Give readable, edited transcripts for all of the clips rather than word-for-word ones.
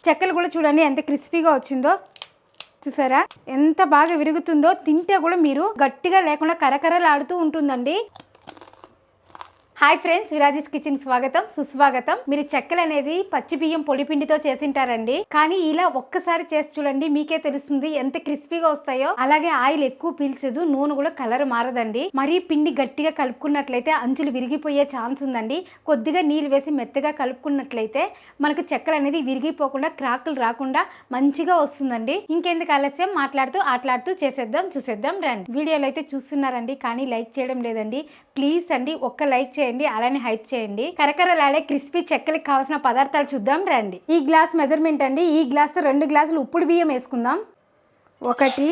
చెక్కలు కూడా చూడండి ఎంత క్రిస్పీగా వచ్చిందో, చూసారా ఎంత బాగా విరుగుతుందో. తింటే కూడా మీరు గట్టిగా లేకుండా కరకరలాడుతూ ఉంటుందండి. హాయ్ ఫ్రెండ్స్, విరాజీస్ కిచెన్ స్వాగతం సుస్వాగతం. మీరు చెక్కలు అనేది పచ్చి బియ్యం పొడి పిండితో చేసింటారండి, కానీ ఇలా ఒక్కసారి చేసి చూడండి, మీకే తెలుస్తుంది ఎంత క్రిస్పీగా వస్తాయో. అలాగే ఆయిల్ ఎక్కువ పీల్చదు, నూనె కూడా కలర్ మారదండి. మరీ పిండి గట్టిగా కలుపుకున్నట్లయితే అంచులు విరిగిపోయే ఛాన్స్ ఉందండి. కొద్దిగా నీళ్ళు వేసి మెత్తగా కలుపుకున్నట్లయితే మనకు చెక్కలు అనేది విరిగిపోకుండా క్రాకులు రాకుండా మంచిగా వస్తుందండి. ఇంకెందుకు ఆలస్యం, ఆట్లాడుతూ చూసేద్దాం రండి. వీడియోలు అయితే చూస్తున్నారండి, కానీ లైక్ చేయడం లేదండి. ప్లీజ్ అండి, ఒక్క లైక్ చేయండి, అలానే హైప్ చేయండి. కరకరలాడే క్రిస్పీ చెక్కలకి కావాల్సిన పదార్థాలు చూద్దాం రండి. ఈ గ్లాస్ మెజర్మెంట్ అండి. ఈ గ్లాస్ 2 గ్లాసులు ఉప్పుడు బియ్యం వేసుకుందాం. 1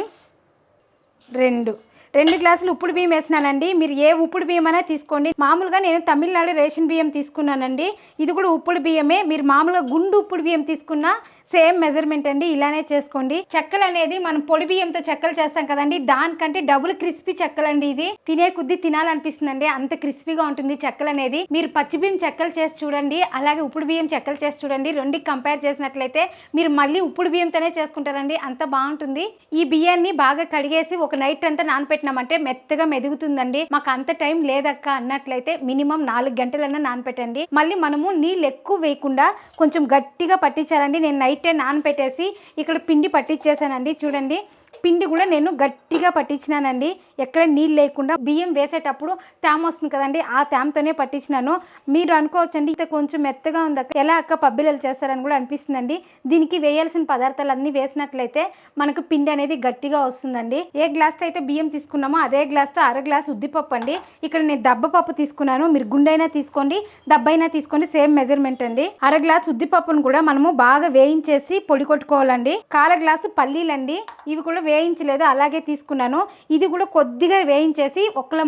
2 గ్లాసులు ఉప్పుడు బియ్యం వేసినానండి. మీరు ఏ ఉప్పుడు బియ్యం అయినా తీసుకోండి. మామూలుగా నేను తమిళనాడు రేషన్ బియ్యం తీసుకున్నానండి. ఇది కూడా ఉప్పుడు బియ్యమే. మీరు మామూలుగా గుండు ఉప్పుడు బియ్యం తీసుకున్నా సేమ్ మెజర్మెంట్ అండి. ఇలానే చేసుకోండి. చెక్కలు అనేది మనం పొడి బియ్యంతో చెక్కలు చేస్తాం కదండి, దానికంటే డబుల్ క్రిస్పీ చెక్కలు అండి. ఇది తినే కొద్దీ తినాలనిపిస్తుందండి, అంత క్రిస్పీగా ఉంటుంది చెక్కలు అనేది. మీరు పచ్చి బియ్యం చెక్కలు చేసి చూడండి, అలాగే ఉప్పుడు బియ్యం చెక్కలు చేసి చూడండి. రెండుకి కంపేర్ చేసినట్లయితే మీరు మళ్ళీ ఉప్పుడు బియ్యంతోనే చేసుకుంటారండి, అంత బాగుంటుంది. ఈ బియ్యాన్ని బాగా కడిగేసి ఒక నైట్ అంతా నానపెట్టినామంటే మెత్తగా మెదుగుతుందండి. మాకు అంత టైం లేదక్క అన్నట్లయితే మినిమం 4 గంటలన్నా నానపెట్టండి. మళ్ళీ మనము నీళ్ళు ఎక్కువ వేయకుండా కొంచెం గట్టిగా పట్టించాలండి. నేను నైట్ నానపెట్టేసి ఇక్కడ పిండి పట్టించేసానండి. చూడండి, పిండి కూడా నేను గట్టిగా పట్టించినానండి, ఎక్కడ నీళ్ళు లేకుండా. బియ్యం వేసేటప్పుడు తేమ వస్తుంది కదండి, ఆ తేమతోనే పట్టించినాను. మీరు అనుకోవచ్చండి ఇది కొంచెం మెత్తగా ఉంది అక్క, ఎలా అక్క పబ్బిలలు చేస్తారని కూడా అనిపిస్తుందండి. దీనికి వేయాల్సిన పదార్థాలు అన్నీ వేసినట్లయితే మనకు పిండి అనేది గట్టిగా వస్తుందండి. ఏ గ్లాస్తో అయితే బియ్యం తీసుకున్నామో అదే గ్లాస్తో 1/2 గ్లాస్ ఉద్దిపప్పు అండి. ఇక్కడ నేను దబ్బపప్పు తీసుకున్నాను, మీరు గుండైనా తీసుకోండి, దబ్బైనా తీసుకోండి, సేమ్ మెజర్మెంట్ అండి. 1/2 గ్లాస్ ఉద్దిపప్పును కూడా మనము బాగా వేయించేసి పొడి కొట్టుకోవాలండి. 1/4 గ్లాసు పల్లీలండి, ఇవి కూడా వేయించలేదు, అలాగే తీసుకున్నాను. ఇది కూడా కొద్దిగా వేయించేసి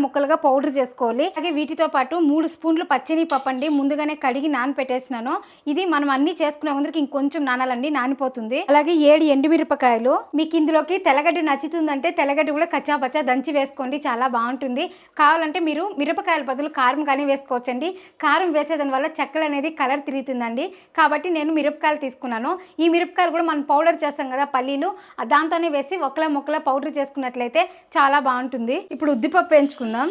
ముక్కలుగా పౌడర్ చేసుకోవాలి. అలాగే వీటితో పాటు 3 స్పూన్లు పచ్చనిపప్పు అండి, ముందుగానే కడిగి నానపెట్టేసినాను. ఇది మనం అన్ని చేసుకునే ముందుకి ఇంకొంచెం నానాలండి, నానిపోతుంది. అలాగే 7 ఎండుమిరపకాయలు. మీకు ఇందులోకి తెల్లగడ్డ నచ్చుతుందంటే తెల్లగడ్డ కూడా కచ్చాపచ్చా దంచి వేసుకోండి, చాలా బాగుంటుంది. కావాలంటే మీరు మిరపకాయల బదులు కారం కానీ వేసుకోవచ్చండి. కారం వేసేదాని వల్ల చెక్కలు అనేది కలర్ తిరుగుతుందండి, కాబట్టి నేను మిరపకాయలు తీసుకున్నాను. ఈ మిరపకాయలు కూడా మనం పౌడర్ చేస్తాం కదా పల్లీలు, దాంతోనే వేసి ముక్కల పౌడర్ చేసుకున్నట్లయితే చాలా బాగుంటుంది. ఇప్పుడు ఉద్దిపప్పు వేయించుకుందాం.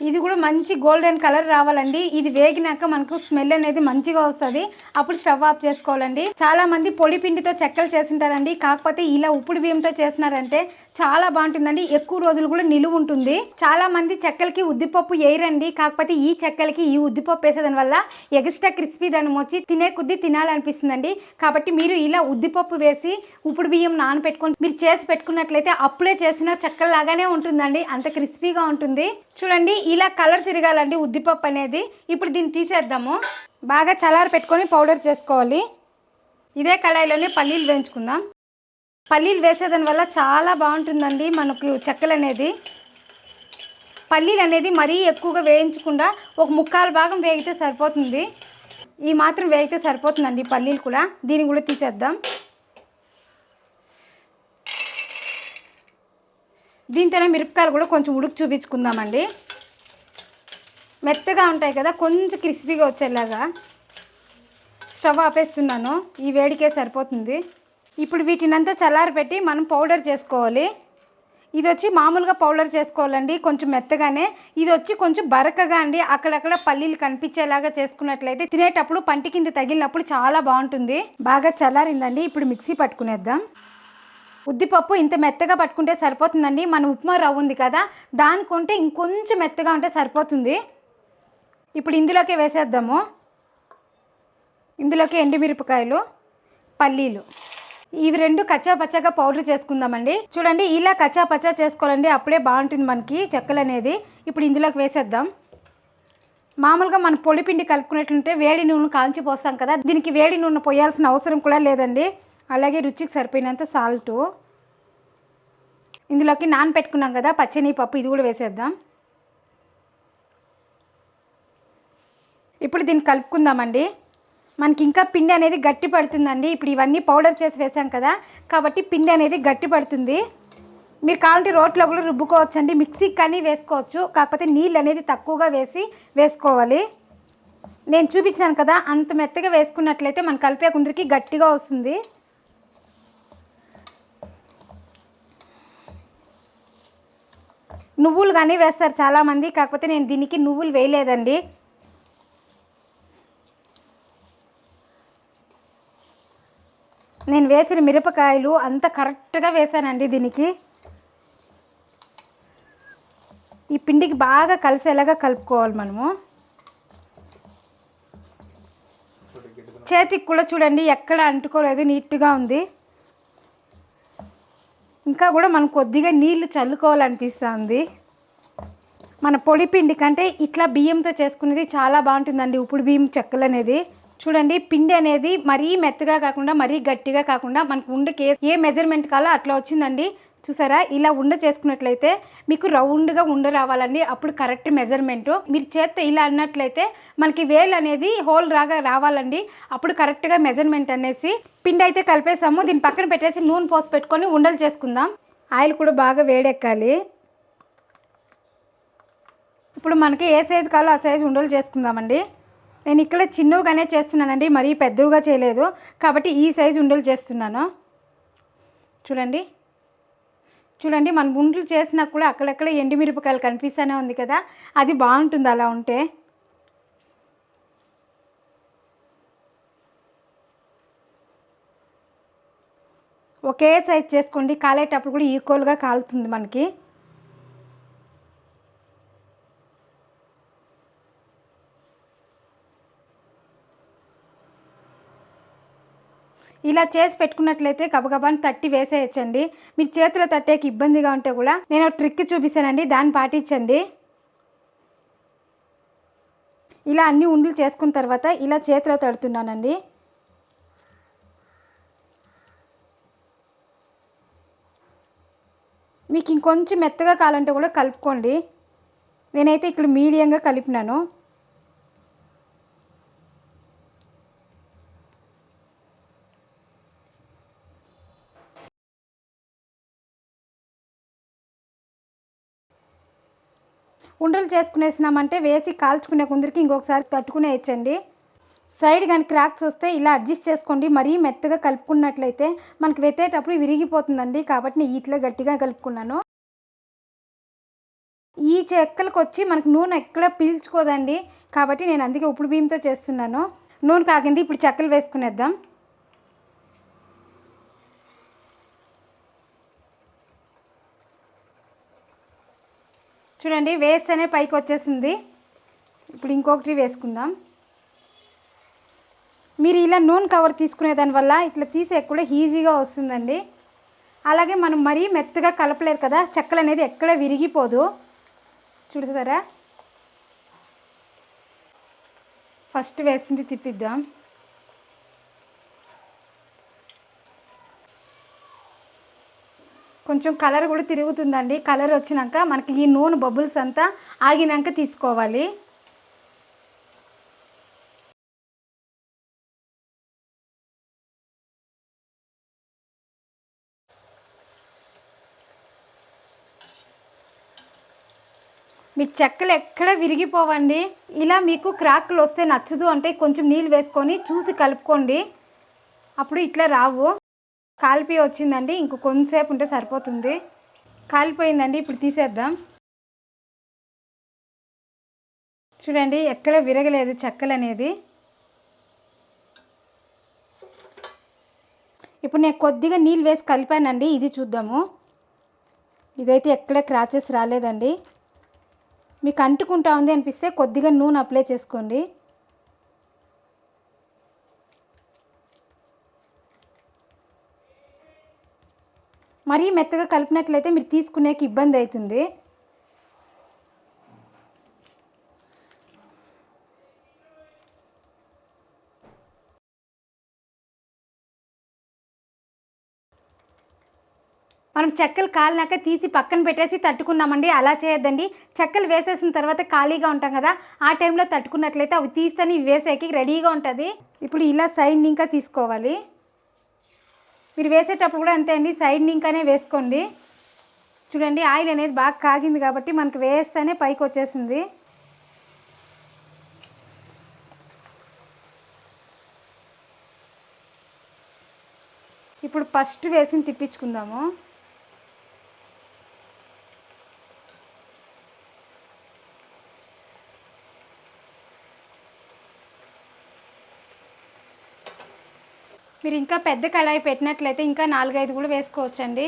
ఇది కూడా మంచి గోల్డెన్ కలర్ రావాలండి. ఇది వేగినాక మనకు స్మెల్ అనేది మంచిగా వస్తుంది, అప్పుడు స్టవ్ ఆఫ్ చేసుకోవాలండి. చాలా మంది పొడి పిండితో చెక్కలు చేసింటారండి, కాకపోతే ఇలా ఉప్పుడు బియ్యంతో చేసినారంటే చాలా బాగుంటుందండి, ఎక్కువ రోజులు కూడా నిలువ ఉంటుంది. చాలా మంది చెక్కలకి ఉద్దిపప్పు వేయరండి, కాకపోతే ఈ చెక్కలకి ఈ ఉద్దిపప్పు వేసేదాని వల్ల ఎక్స్ట్రా క్రిస్పీ దాన్ని వచ్చి తినే కొద్దీ తినాలనిపిస్తుందండి. కాబట్టి మీరు ఇలా ఉద్దిపప్పు వేసి ఉప్పుడు బియ్యం నానపెట్టుకొని మీరు చేసి పెట్టుకున్నట్లయితే అప్పుడే చేసిన చెక్కల లాగానే ఉంటుందండి, అంత క్రిస్పీగా ఉంటుంది. చూడండి, ఇలా కలర్ తిరగాలండి ఉద్దిపప్పు అనేది. ఇప్పుడు దీన్ని తీసేద్దాము. బాగా చల్లారి పెట్టుకొని పౌడర్ చేసుకోవాలి. ఇదే కడాయిలోనే పల్లీలు వేయించుకుందాం. పల్లీలు వేసేదాని వల్ల చాలా బాగుంటుందండి మనకు చెక్కలు అనేది. పల్లీలు అనేది మరీ ఎక్కువగా వేయించకుండా ఒక 1/4 భాగం వేగితే సరిపోతుంది. ఈ మాత్రం వేగితే సరిపోతుందండి పల్లీలు కూడా. దీన్ని కూడా తీసేద్దాం. దీంతోనే మిరపకాయలు కూడా కొంచెం ఉడుకు చూపించుకుందామండి. మెత్తగా ఉంటాయి కదా, కొంచెం క్రిస్పీగా వచ్చేలాగా. స్టవ్ ఆపేస్తున్నాను, ఈ వేడికే సరిపోతుంది. ఇప్పుడు వీటినంతా చల్లారి పెట్టి మనం పౌడర్ చేసుకోవాలి. ఇది వచ్చి మామూలుగా పౌడర్ చేసుకోవాలండి, కొంచెం మెత్తగానే. ఇది వచ్చి కొంచెం బరకగా అండి, అక్కడక్కడ పల్లీలు కనిపించేలాగా చేసుకున్నట్లయితే తినేటప్పుడు పంటి కింద తగిలినప్పుడు చాలా బాగుంటుంది. బాగా చల్లారిందండి, ఇప్పుడు మిక్సీ పట్టుకునేద్దాం. ఉద్దిపప్పు ఇంత మెత్తగా పట్టుకుంటే సరిపోతుందండి. మన ఉప్మా రవ్వ ఉంది కదా, దానికంటే ఇంకొంచెం మెత్తగా ఉంటే సరిపోతుంది. ఇప్పుడు ఇందులోకి వేసేద్దాము. ఇందులోకి ఎండుమిరపకాయలు, పల్లీలు, ఇవి 2 కచ్చాపచ్చాగా పౌడర్ చేసుకుందామండి. చూడండి, ఇలా కచ్చాపచ్చా చేసుకోవాలండి, అప్పుడే బాగుంటుంది మనకి చెక్కలు అనేది. ఇప్పుడు ఇందులోకి వేసేద్దాం. మామూలుగా మనం పొడి పిండి కలుపుకునేట్లుంటే వేడి నూనె కాల్చి పోస్తాం కదా, దీనికి వేడి నూనె పోయాల్సిన అవసరం కూడా లేదండి. అలాగే రుచికి సరిపోయినంత సాల్టు. ఇందులోకి నానపెట్టుకున్నాం కదా పచ్చనిపప్పు, ఇది కూడా వేసేద్దాం. ఇప్పుడు దీన్ని కలుపుకుందామండి. మనకి ఇంకా పిండి అనేది గట్టి పడుతుందండి. ఇప్పుడు ఇవన్నీ పౌడర్ చేసి వేసాం కదా, కాబట్టి పిండి అనేది గట్టి పడుతుంది. మీరు కావాలంటే రోట్లో కూడా రుబ్బుకోవచ్చండి, మిక్సీకి కానీ వేసుకోవచ్చు. కాకపోతే నీళ్ళు అనేది తక్కువగా వేసుకోవాలి. నేను చూపించాను కదా, అంత మెత్తగా వేసుకున్నట్లయితే మన కలిపే కుందరికి గట్టిగా వస్తుంది. నువ్వులు కానీ వేస్తారు చాలామంది, కాకపోతే నేను దీనికి నువ్వులు వేయలేదండి. నేను వేసిన మిరపకాయలు అంత కరెక్ట్గా వేసానండి. దీనికి ఈ పిండికి బాగా కలిసేలాగా కలుపుకోవాలి మనము. చేతికి కూడా చూడండి ఎక్కడ అంటుకోలేదు, నీట్గా ఉంది. ఇంకా కూడా మనం కొద్దిగా నీళ్లు చల్లుకోవాలనిపిస్తుంది. మన పొడి పిండి కంటే ఇట్లా బియ్యంతో చేసుకునేది చాలా బాగుంటుందండి. ఉప్పుడు బియ్యం చెక్కలు అనేది చూడండి, పిండి అనేది మరీ మెత్తగా కాకుండా మరీ గట్టిగా కాకుండా మనకు ఉండకి ఏ మెజర్మెంట్ కాలో అట్లా వచ్చిందండి. చూసారా, ఇలా ఉండ చేసుకున్నట్లయితే మీకు రౌండ్గా ఉండ రావాలండి, అప్పుడు కరెక్ట్ మెజర్మెంటు. మీరు చేత్తో ఇలా అన్నట్లయితే మనకి వేలు అనేది హోల్ రావాలండి, అప్పుడు కరెక్ట్గా మెజర్మెంట్ అనేసి. పిండి అయితే కలిపేసాము, దీన్ని పక్కన పెట్టేసి నూనె పోసి పెట్టుకొని ఉండలు చేసుకుందాం. ఆయిల్ కూడా బాగా వేడెక్కాలి. ఇప్పుడు మనకి ఏ సైజు కావాలో ఆ సైజు ఉండలు చేసుకుందామండి. నేను ఇక్కడ చిన్నగానే చేస్తున్నానండి, మరీ పెద్దగా చేయలేదు, కాబట్టి ఈ సైజు ఉండలు చేస్తున్నాను. చూడండి చూడండి, మనం ఉండలు చేసినా కూడా అక్కడక్కడ ఎండుమిరపకాయలు కనిపిస్తూనే ఉంది కదా, అది బాగుంటుంది అలా ఉంటే. ఒకే సైజ్ చేసుకోండి, కాలేటప్పుడు కూడా ఈక్వల్గా కాలుతుంది మనకి. ఇలా చేసి పెట్టుకున్నట్లయితే గబగబాని తట్టి వేసేయచ్చండి. మీరు చేతిలో తట్టేకి ఇబ్బందిగా ఉంటే కూడా నేను ట్రిక్ చూపిస్తానండి, దాన్ని పాటించండి. ఇలా అన్ని ఉండలు చేసుకున్న తర్వాత ఇలా చేతిలో తడుతున్నానండి. మీకు ఇంకొంచెం మెత్తగా కావాలంటే కూడా కలుపుకోండి. నేనైతే ఇక్కడ మీడియంగా కలిపినాను. ఉండలు చేసుకునేసినామంటే వేసి కాల్చుకునే కుందరికి ఇంకొకసారి తట్టుకునేయచ్చండి. సైడ్ కానీ క్రాక్స్ వస్తే ఇలా అడ్జస్ట్ చేసుకోండి. మరీ మెత్తగా కలుపుకున్నట్లయితే మనకి వెత్తేటప్పుడు విరిగిపోతుందండి, కాబట్టి నేను ఇట్లా గట్టిగా కలుపుకున్నాను. ఈ చెక్కలకు వచ్చి మనకు నూనె ఎక్కడ పీల్చుకోదండి, కాబట్టి నేను అందుకే ఉప్పుడు బియ్యంతో చేస్తున్నాను. నూనె కాగింది, ఇప్పుడు చెక్కలు వేసుకునేద్దాం. చూడండి, వేస్తేనే పైకి వచ్చేసింది. ఇప్పుడు ఇంకొకటి వేసుకుందాం. మీరు ఇలా నూనె కవర్ తీసుకునే దానివల్ల ఇట్లా తీసే కూడా ఈజీగా వస్తుందండి. అలాగే మనం మరీ మెత్తగా కలపలేదు కదా, చెక్కలు అనేది ఎక్కడ విరిగిపోదు. చూసారా, ఫస్ట్ వేసింది తిప్పిద్దాం. కొంచెం కలర్ కూడా తిరుగుతుందండి. కలర్ వచ్చినాక మనకి ఈ నూనె బబుల్స్ అంతా ఆగినాక తీసుకోవాలి. మీ చెక్కలు ఎక్కడ విరిగిపోవండి. ఇలా మీకు క్రాక్లు వస్తే నచ్చదు అంటే కొంచెం నీళ్ళు వేసుకొని చూసి కలుపుకోండి, అప్పుడు ఇట్లా రావు. కాలిపోయి వచ్చిందండి, ఇంక కొంతసేపు ఉంటే సరిపోతుంది. కాలిపోయిందండి, ఇప్పుడు తీసేద్దాం. చూడండి, ఎక్కడ విరగలేదు చెక్కలు అనేది. ఇప్పుడు నేను కొద్దిగా నీళ్ళు వేసి కలిపానండి, ఇది చూద్దాము. ఇదైతే ఎక్కడ క్రాచెస్ రాలేదండి. మీకు అంటుకుంటా ఉంది అనిపిస్తే కొద్దిగా నూనె అప్లై చేసుకోండి. మరీ మెత్తగా కలిపినట్లయితే మీరు తీసుకునేకి ఇబ్బంది అవుతుంది. మనం చెక్కలు కాలినాక తీసి పక్కన పెట్టేసి తట్టుకున్నామండి, అలా చేయొద్దండి. చెక్కలు వేసేసిన తర్వాత ఖాళీగా ఉంటాం కదా, ఆ టైంలో తట్టుకున్నట్లయితే అవి తీస్తేనే వేసేకి రెడీగా ఉంటుంది. ఇప్పుడు ఇలా సైడ్ ఇంకా తీసుకోవాలి. మీరు వేసేటప్పుడు కూడా అంతే అండి, సైడ్ ఇంకానే వేసుకోండి. చూడండి, ఆయిల్ అనేది బాగా కాగింది కాబట్టి మనకు వేస్తేనే పైకి వచ్చేసింది. ఇప్పుడు ఫస్ట్ వేసి తిప్పించుకుందాము. మీరు ఇంకా పెద్ద కడాయి పెట్టినట్లయితే ఇంకా 4-5 కూడా వేసుకోవచ్చండి.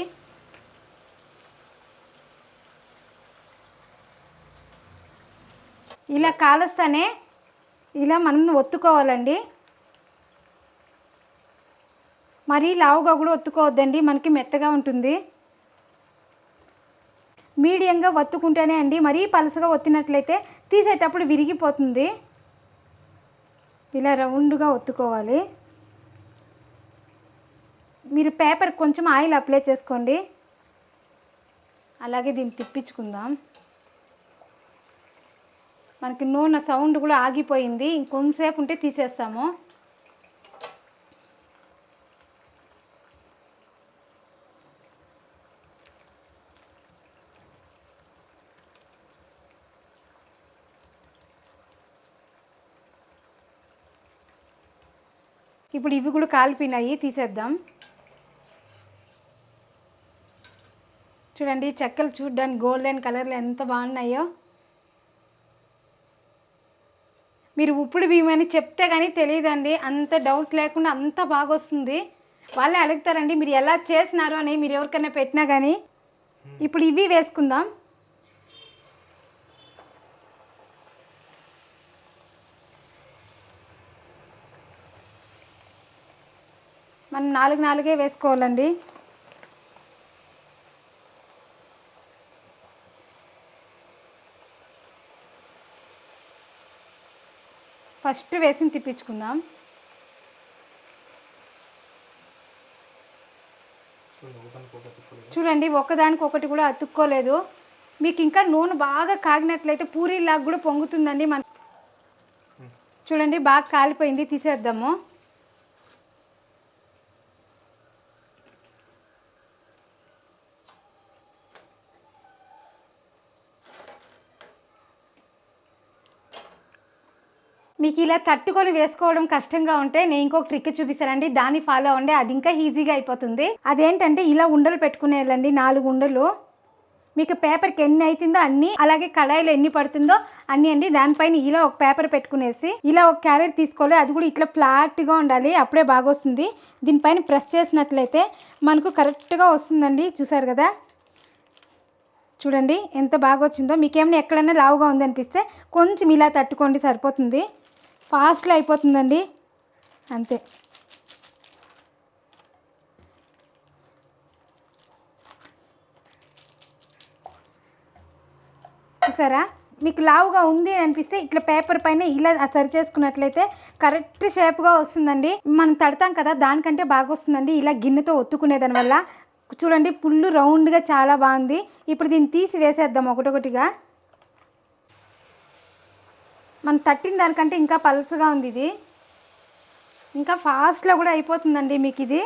ఇలా కాలుస్తానే ఇలా మనం ఒత్తుకోవాలండి. మరీ లావుగా కూడా ఒత్తుకోవద్దండి, మనకి మెత్తగా ఉంటుంది. మీడియంగా ఒత్తుకుంటేనే అండి, మరీ పలుసగా ఒత్తినట్లయితే తీసేటప్పుడు విరిగిపోతుంది. ఇలా రౌండ్గా ఒత్తుకోవాలి. మీరు పేపర్ కొంచెం ఆయిల్ అప్లై చేసుకోండి. అలాగే దీన్ని తిప్పించుకుందాం. మనకి నూనె సౌండ్ కూడా ఆగిపోయింది, ఇంకొంతసేపు ఉంటే తీసేస్తాము. ఇప్పుడు ఇవి కూడా కాలిపోయినాయి, తీసేద్దాం. చూడండి చెక్కలు చూడడానికి గోల్డెన్ కలర్లో ఎంత బాగున్నాయో. మీరు ఉప్పుడు బియ్యం అని చెప్తే కానీ తెలియదండి, అంత డౌట్ లేకుండా అంత బాగా వస్తుంది. వాళ్ళే అడుగుతారండి మీరు ఎలా చేసినారు అని, మీరు ఎవరికైనా పెట్టినా కానీ. ఇప్పుడు ఇవి వేసుకుందాం. మనం 4 వేసుకోవాలండి. ఫస్ట్ వేసి తిప్పించుకుందాం. చూడండి ఒకదానికొకటి కూడా అతుక్కోలేదు. మీకు ఇంకా నూనె బాగా కాగినట్లయితే పూరీలాగా కూడా పొంగుతుందండి. మన చూడండి బాగా కాలిపోయింది, తీసేద్దాము. మీకు ఇలా తట్టుకొని వేసుకోవడం కష్టంగా ఉంటే నేను ఇంకొక ట్రిక్ చూపిస్తానండి, దాన్ని ఫాలో అవ్వండి. అది ఇంకా ఈజీగా అయిపోతుంది. అదేంటంటే ఇలా ఉండలు పెట్టుకునేయాలండి, 4 ఉండలు. మీకు పేపర్కి ఎన్ని అవుతుందో అన్ని, అలాగే కడాయిలో ఎన్ని పడుతుందో అన్ని అండి. దానిపైన ఇలా ఒక పేపర్ పెట్టుకునేసి ఇలా ఒక క్యారెట్ తీసుకోవాలి. అది కూడా ఇట్లా ఫ్లాట్గా ఉండాలి, అప్పుడే బాగా వస్తుంది. దీనిపైన ప్రెస్ చేసినట్లయితే మనకు కరెక్ట్గా వస్తుందండి. చూసారు కదా, చూడండి ఎంత బాగా వచ్చిందో. మీకేమైనా ఎక్కడైనా లావుగా ఉందనిపిస్తే కొంచెం ఇలా తట్టుకోండి, సరిపోతుంది. ఫాస్ట్లో అయిపోతుందండి, అంతే. చూసారా, మీకు లావుగా ఉంది అనిపిస్తే ఇట్లా పేపర్ పైన ఇలా సరి చేసుకున్నట్లయితే కరెక్ట్ షేప్గా వస్తుందండి. మనం తడతాం కదా, దానికంటే బాగా వస్తుందండి ఇలా గిన్నెతో ఒత్తుకునేదాని వల్ల. చూడండి ఫుల్ రౌండ్గా చాలా బాగుంది. ఇప్పుడు దీన్ని తీసి వేసేద్దాం ఒకటొకటిగా. మనం తట్టిన దానికంటే ఇంకా పలుసుగా ఉంది ఇది, ఇంకా ఫాస్ట్లో కూడా అయిపోతుందండి మీకు ఇది.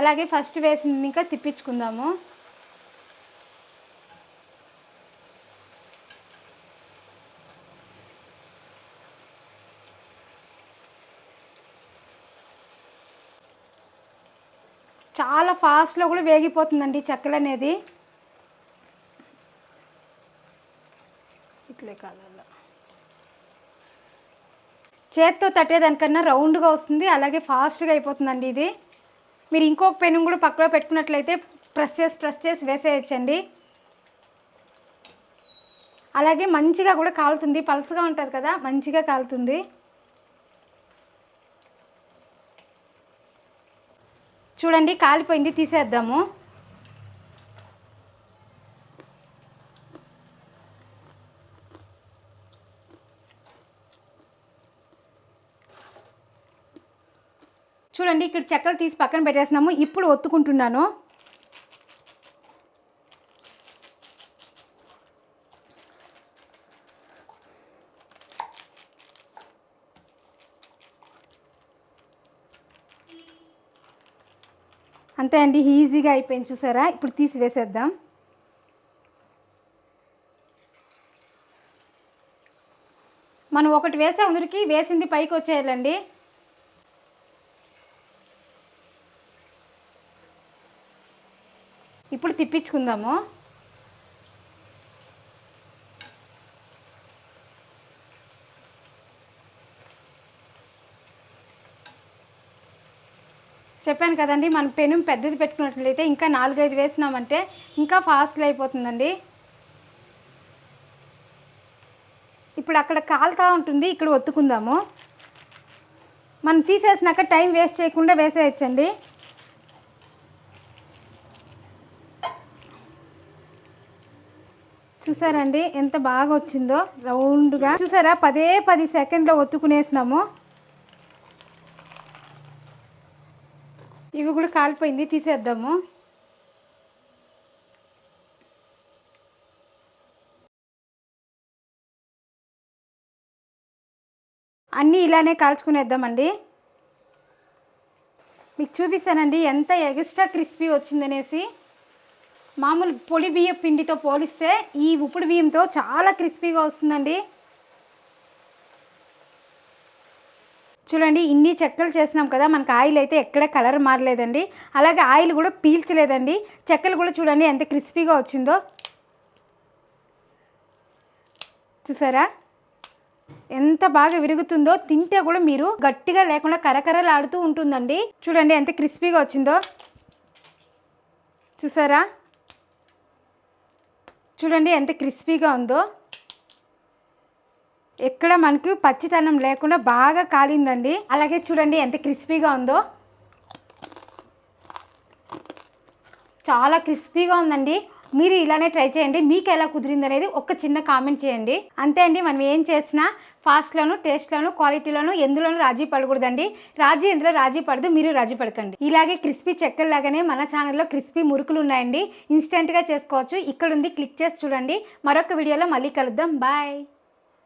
అలాగే ఫస్ట్ వేసింది ఇంకా తిప్పించుకుందాము. చాలా ఫాస్ట్లో కూడా వేగిపోతుందండి చెక్కలు అనేది. ఇట్లే కాలాల చేత్తో తట్టేదానికన్నా రౌండ్గా వస్తుంది, అలాగే ఫాస్ట్గా అయిపోతుందండి ఇది. మీరు ఇంకొక పెను కూడా పక్కలో పెట్టుకున్నట్లయితే ప్రెస్ చేసి వేసేయచ్చండి. అలాగే మంచిగా కూడా కాలుతుంది, పలుసుగా ఉంటుంది కదా, మంచిగా కాలుతుంది. చూడండి కాలిపోయింది, తీసేద్దాము. చూడండి ఇక్కడ చెక్కలు తీసి పక్కన పెట్టేసినాము. ఇప్పుడు ఒత్తుకుంటున్నాను. అంతే అండి, ఈజీగా అయిపోయింది. చూసారా, ఇప్పుడు తీసి వేసేద్దాం. మనం ఒకటి వేసే అందరికి వేసింది పైకి వచ్చేయాలండి. ఇప్పుడు తిప్పించుకుందాము. చెప్పాను కదండి, మన పెనం పెద్దది పెట్టుకున్నట్లయితే ఇంకా 4-5 వేసినామంటే ఇంకా ఫాస్ట్గా అయిపోతుందండి. ఇప్పుడు అక్కడ కాలుతూ ఉంటుంది, ఇక్కడ ఒత్తుకుందాము. మనం తీసేసినాక టైం వేస్ట్ చేయకుండా వేసేయచ్చండి. చూసారండి ఎంత బాగా వచ్చిందో రౌండ్గా. చూసారా 10 సెకండ్లో ఒత్తుకునేసినాము. ఇవి కూడా కాలిపోయింది, తీసేద్దాము. అన్నీ ఇలానే కాల్చుకునేద్దామండి. మీకు చూపిస్తానండి ఎంత ఎక్స్ట్రా క్రిస్పీ వచ్చిందనేసి. మామూలు పొడి బియ్యం పిండితో పోలిస్తే ఈ ఉప్పుడు బియ్యంతో చాలా క్రిస్పీగా వస్తుందండి. చూడండి ఇన్ని చెక్కలు చేసినాం కదా, మనకు ఆయిల్ అయితే ఎక్కడ కలర్ మారలేదండి. అలాగే ఆయిల్ కూడా పీల్చలేదండి. చెక్కలు కూడా చూడండి ఎంత క్రిస్పీగా వచ్చిందో. చూసారా ఎంత బాగా విరుగుతుందో. తింటే కూడా మీరు గట్టిగా లేకుండా కరకరలాడుతూ ఉంటుందండి. చూడండి ఎంత క్రిస్పీగా వచ్చిందో. చూసారా చూడండి ఎంత క్రిస్పీగా ఉందో. ఎక్కడ మనకు పచ్చితనం లేకుండా బాగా కాలిందండి. అలాగే చూడండి ఎంత క్రిస్పీగా ఉందో. చాలా క్రిస్పీగా ఉందండి. మీరు ఇలానే ట్రై చేయండి. మీకు ఎలా కుదిరింది అనేది ఒక చిన్న కామెంట్ చేయండి. అంతే అండి, మనం ఏం చేసినా ఫాస్ట్లోను, టేస్ట్లోను, క్వాలిటీలోను ఎందులోనూ రాజీ పడకూడదండి. ఎందులో రాజీ పడదు, మీరు రాజీ పడకండి. ఇలాగే క్రిస్పీ చెక్కలు లాగానే మన ఛానల్లో క్రిస్పీ మురుకులు ఉన్నాయండి. ఇన్స్టెంట్గా చేసుకోవచ్చు. ఇక్కడ ఉంది, క్లిక్ చేసి చూడండి. మరొక వీడియోలో మళ్ళీ కలుద్దాం. బాయ్.